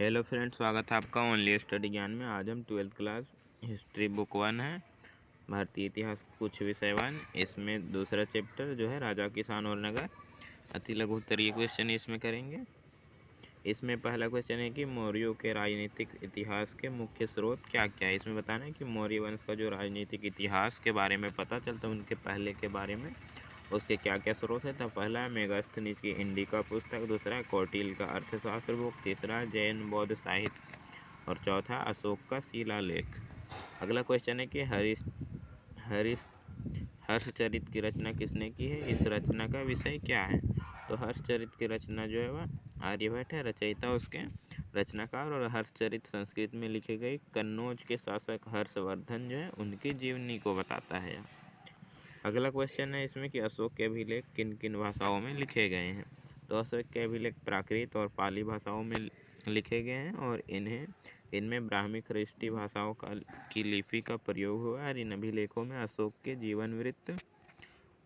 Hello friends, स्वागत है आपका ओनली स्टडी ज्ञान में। आज हम 12th क्लास हिस्ट्री बुक 1 है, भारतीय इतिहास कुछ विषय 1। इसमें दूसरा चैप्टर जो है राजा, किसान और नगर, अति लघु उत्तरीय क्वेश्चन इसमें करेंगे। इसमें पहला क्वेश्चन है कि मौर्यों के राजनीतिक इतिहास के मुख्य स्रोत क्या क्या है। इसमें बताना है कि मौर्य वंश का जो राजनीतिक इतिहास के बारे में पता चलता है, उनके पहले के बारे में उसके क्या क्या स्रोत है। तो पहला है मेगास्थनीज की इंडिका पुस्तक, दूसरा है कौटिल्य का अर्थशास्त्र बुक, तीसरा है जैन बौद्ध साहित्य और चौथा अशोक का शिलालेख। अगला क्वेश्चन है कि हर्षचरित की रचना किसने की है। इस रचना का विषय क्या है। तो हर्षचरित की रचना जो है वह आर्यभट्ट है, रचयिता उसके रचनाकार। और हर्षचरित संस्कृत में लिखी गई कन्नौज के शासक हर्षवर्धन जो है उनकी जीवनी को बताता है। अगला क्वेश्चन है इसमें कि अशोक के अभिलेख किन किन भाषाओं में लिखे गए हैं। तो अशोक के अभिलेख प्राकृत और पाली भाषाओं में लिखे गए हैं और इनमें ब्राह्मी ख्रिस्टी भाषाओं की लिपि का प्रयोग हुआ है। और इन अभिलेखों में अशोक के जीवन वृत्त,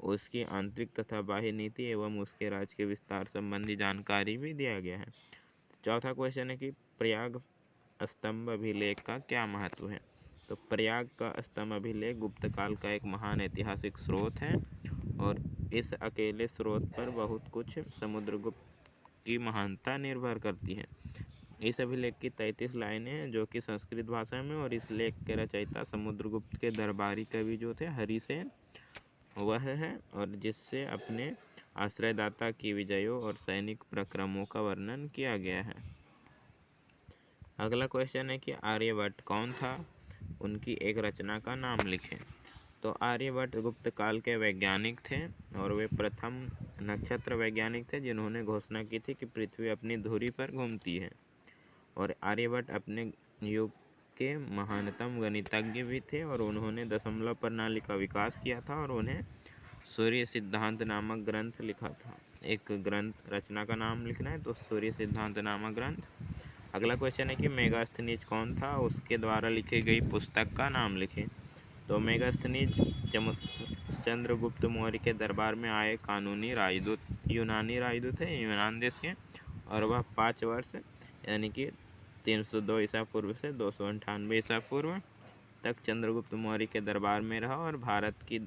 उसकी आंतरिक तथा बाह्य नीति एवं उसके राज्य के विस्तार संबंधी जानकारी भी दिया गया है। चौथा क्वेश्चन है कि प्रयाग स्तंभ अभिलेख का क्या महत्व है। तो प्रयाग का स्तंभ अभिलेख गुप्त काल का एक महान ऐतिहासिक स्रोत है और इस अकेले स्रोत पर बहुत कुछ समुद्रगुप्त की महानता निर्भर करती है। इस अभिलेख की 33 लाइनें हैं जो कि संस्कृत भाषा में, और इस लेख के रचयिता समुद्रगुप्त के दरबारी कवि जो थे हरिसेन वह है, और जिससे अपने आश्रयदाता की विजयों और सैनिक प्रक्रमों का वर्णन किया गया है। अगला क्वेश्चन है कि आर्यभट्ट कौन था, उनकी एक रचना का नाम लिखें। तो आर्यभट्ट गुप्त काल के वैज्ञानिक थे और वे प्रथम नक्षत्र वैज्ञानिक थे जिन्होंने घोषणा की थी कि पृथ्वी अपनी धुरी पर घूमती है। और आर्यभट्ट अपने युग के महानतम गणितज्ञ भी थे और उन्होंने दशमलव प्रणाली का विकास किया था और उन्हें सूर्य सिद्धांत नामक ग्रंथ लिखा था। एक ग्रंथ रचना का नाम लिखना है, तो सूर्य सिद्धांत नामक ग्रंथ। अगला क्वेश्चन है कि मेगास्थनीज कौन था, उसके द्वारा लिखी गई पुस्तक का नाम लिखें। तो मेगास्थनीज चंद्रगुप्त मौर्य के दरबार में आए कानूनी राजदूत, यूनानी राजदूत है, यूनान देश के, और वह 5 वर्ष यानी कि 302 ईसा पूर्व से 298 ईसा पूर्व तक चंद्रगुप्त मौर्य के दरबार में रहा और भारत की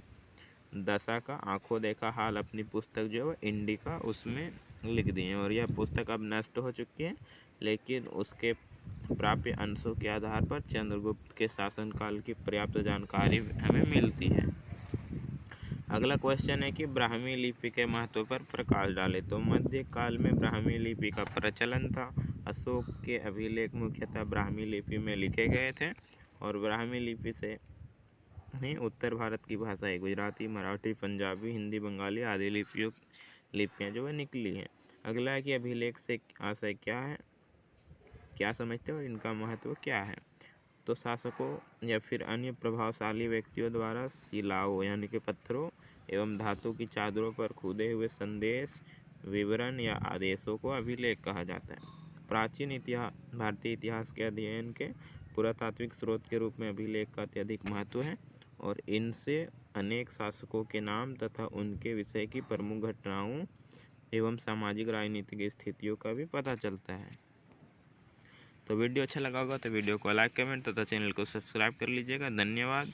दशा का आंखों देखा हाल अपनी पुस्तक जो है इंडिका उसमें लिख दी है। और यह पुस्तक अब नष्ट हो चुकी है, लेकिन उसके प्राप्य अंशों के आधार पर चंद्रगुप्त के शासनकाल की पर्याप्त जानकारी हमें मिलती है। अगला क्वेश्चन है कि ब्राह्मी लिपि के महत्व पर प्रकाश डाले। तो मध्यकाल में ब्राह्मी लिपि का प्रचलन था। अशोक के अभिलेख मुख्यतः ब्राह्मी लिपि में लिखे गए थे और ब्राह्मी लिपि से ही उत्तर भारत की भाषाएं गुजराती, मराठी, पंजाबी, हिंदी, बंगाली आदि लिपियाँ जो है निकली हैं। अगला है कि अभिलेख से आशय क्या है, क्या समझते हो और इनका महत्व क्या है। तो शासकों या फिर अन्य प्रभावशाली व्यक्तियों द्वारा शिलाओं यानी कि पत्थरों एवं धातु की चादरों पर खुदे हुए संदेश, विवरण या आदेशों को अभिलेख कहा जाता है। प्राचीन भारतीय इतिहास के अध्ययन के पुरातात्विक स्रोत के रूप में अभिलेख का अत्यधिक महत्व है और इनसे अनेक शासकों के नाम तथा उनके विषय की प्रमुख घटनाओं एवं सामाजिक राजनीतिक स्थितियों का भी पता चलता है। तो वीडियो अच्छा लगा होगा तो वीडियो को लाइक, कमेंट तथा चैनल को सब्सक्राइब कर लीजिएगा। धन्यवाद।